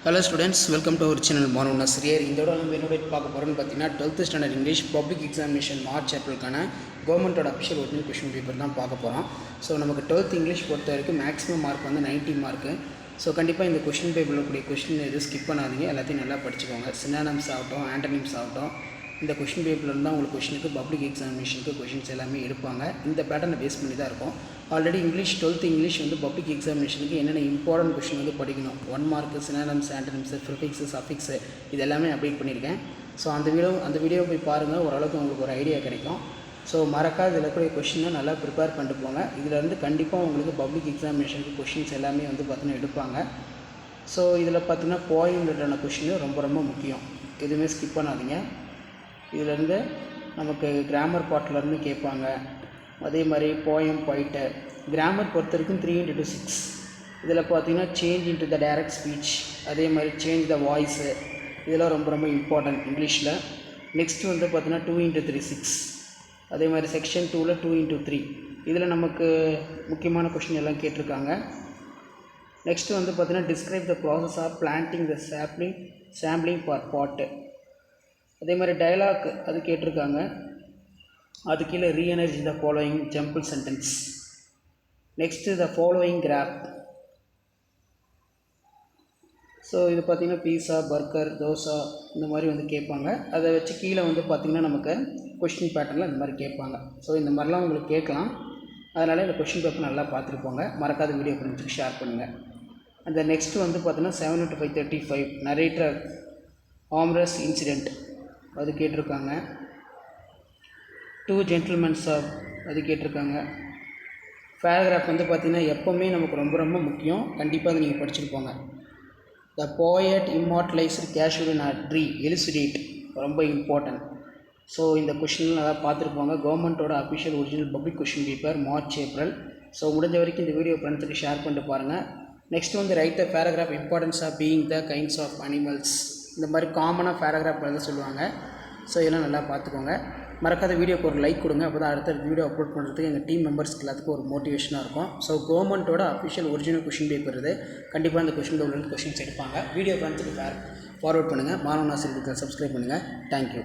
Hello students, welcome to our channel Manu Nasrier. இந்த தடவை நம்ம என்னோட பார்க்க போறோம்னு பார்த்தீங்கன்னா 12th standard English public examination March ஏப்ரலுக்கான கவர்மெண்ட்டோட அஃபிஷியல் ஒரிஜினல் கொஸ்டின் பேப்பர் தான் பார்க்க போகிறோம். ஸோ நமக்கு 12th இங்கிலீஷ் பொறுத்த வரைக்கும் மேக்ஸிமம் மார்க் வந்து 90 மார்க்கு. ஸோ கண்டிப்பாக இந்த கொஸ்டின் பேப்பரில் இருக்கக்கூடிய கொஸ்டின் எதுவும் ஸ்கிப் பண்ணாதீங்க, எல்லாத்தையும் நல்லா படிச்சுக்கோங்க. சினானிம்ஸ் ஆகட்டும், ஆண்டனிம்ஸ் ஆகட்டும், இந்த கொஸ்டின் பேப்பர்லேருந்து தான் உங்களுக்கு கொஸ்டினுக்கு பப்ளிக் எக்ஸாமினேஷனுக்கு கொஸ்டின்ஸ் எல்லாமே எடுப்பாங்க. இந்த பேட்டர்னை பேஸ் பண்ணி தான் இருக்கும். ஆல்ரெடி இங்கிலீஷ் 12th இங்கிலீஷ் வந்து பப்ளிக் எக்ஸாமினேஷனுக்கு என்னென்ன இம்பார்ட்டன்ட் கொஸ்டின் வந்து படிக்கணும், 1 mark, synonyms, antonyms, prefix, suffix, இது எல்லாமே அப்டேட் பண்ணியிருக்கேன். ஸோ அந்த வீடியோ போய் பாருங்கள், ஓரளவுக்கு உங்களுக்கு ஒரு ஐடியா கிடைக்கும். ஸோ மறக்காத இதில் இருக்கக்கூடிய கொஷினை நல்லா ப்ரிப்பேர் பண்ணிட்டு போங்க. இதிலேருந்து கண்டிப்பாக உங்களுக்கு பப்ளிக் எக்ஸாமினேஷனுக்கு கொஷின்ஸ் எல்லாமே வந்து பார்த்தீங்கன்னா எடுப்பாங்க. ஸோ இதில் பார்த்தீங்கன்னா போயம் ரிலேட்டடான கொஷின் ரொம்ப ரொம்ப முக்கியம், எதுவுமே ஸ்கிப் பண்ணாதீங்க. இதிலேருந்து நமக்கு கிராமர் பார்ட்லேருந்து கேட்பாங்க. அதே மாதிரி போயம் போயிட்டு கிராமர் பொறுத்த வரைக்கும் 3x6. இதில் பார்த்தீங்கன்னா change into the direct speech, அதே மாதிரி சேஞ்ச் த வாய்ஸு, இதெல்லாம் ரொம்ப ரொம்ப இம்பார்ட்டன்ட் இங்கிலீஷில். நெக்ஸ்ட்டு வந்து பார்த்தீங்கன்னா 2x3 6. அதே மாதிரி செக்ஷன் 2ல் 2x3. இதில் நமக்கு முக்கியமான கொஷின் எல்லாம் கேட்டிருக்காங்க. நெக்ஸ்ட்டு வந்து பார்த்தீங்கன்னா describe the process of planting the sampling for pot. அதே மாதிரி டயலாக் அது கேட்டிருக்காங்க. அது கீழே rearrange the following jumble sentence. Next the following graph. So இது பார்த்திங்கன்னா பீஸா, பர்கர், தோசா இந்த மாதிரி வந்து கேட்பாங்க. அதை வச்சு கீழே வந்து பார்த்திங்கன்னா நமக்கு கொஷின் பேட்டர்னில் இந்த மாதிரி கேட்பாங்க. ஸோ இந்த மாதிரிலாம் உங்களுக்கு கேட்கலாம். அதனால் இந்த கொஷின் பேப்பர் நல்லா பார்த்துருப்போங்க. மறக்காத வீடியோ ஃப்ரெண்ட்ஸுக்கு ஷேர் பண்ணுங்கள். அந்த நெக்ஸ்ட்டு வந்து பார்த்திங்கன்னா 7-5-35 நரேட்டர் ஆம்ரஸ் இன்சிடெண்ட் அது கேட்டிருக்காங்க. 2 ஜென்டில்மென்ஸ் ஆஃப் அது கேட்டிருக்காங்க. பேராகிராஃப் வந்து பார்த்திங்கன்னா எப்போவுமே நமக்கு ரொம்ப ரொம்ப முக்கியம், கண்டிப்பாக அதை நீங்கள் படிச்சுருப்போங்க. The poet immortalised casual tree elucidate ரொம்ப இம்பார்ட்டன்ட். ஸோ இந்த கொஷின் நல்லா பார்த்துருப்பாங்க. கவர்மெண்ட்டோட official original public question paper March April. So முடிஞ்ச வரைக்கும் இந்த வீடியோ ஃப்ரெண்ட்ஸுக்கு ஷேர் பண்ணிட்டு பாருங்கள். நெக்ஸ்ட் வந்து write the paragraph importance of being the kinds of animals. இந்த மாதிரி காமனாக பேராகிராஃப் எழுத சொல்லுவாங்க. ஸோ இதெல்லாம் நல்லா பார்த்துக்கோங்க. மறக்காத வீடியோக்கு ஒரு லைக் கொடுங்க, அப்போ தான் அடுத்த வீடியோ அப்லோட் பண்ணுறதுக்கு எங்கள் டீம் மெம்பர்ஸ்க்கு எல்லாத்துக்கும் ஒரு மோட்டிவேஷனாக இருக்கும். ஸோ கவர்மெண்ட்டோட அஃபிஷியல் ஒரிஜினல் கொஷின் பேப்பர் இது. கண்டிப்பாக இந்த கொஷின் பேப்பர்லேருந்து கொஷின்ஸ் எடுப்பாங்க. வீடியோ ஃப்ரெண்ட்ஸுக்கு ஃபார்வர்ட் பண்ணுங்கள். மாணவ நாசிரியர்கள் சப்ஸ்கிரைப் பண்ணுங்கள். தேங்க்யூ.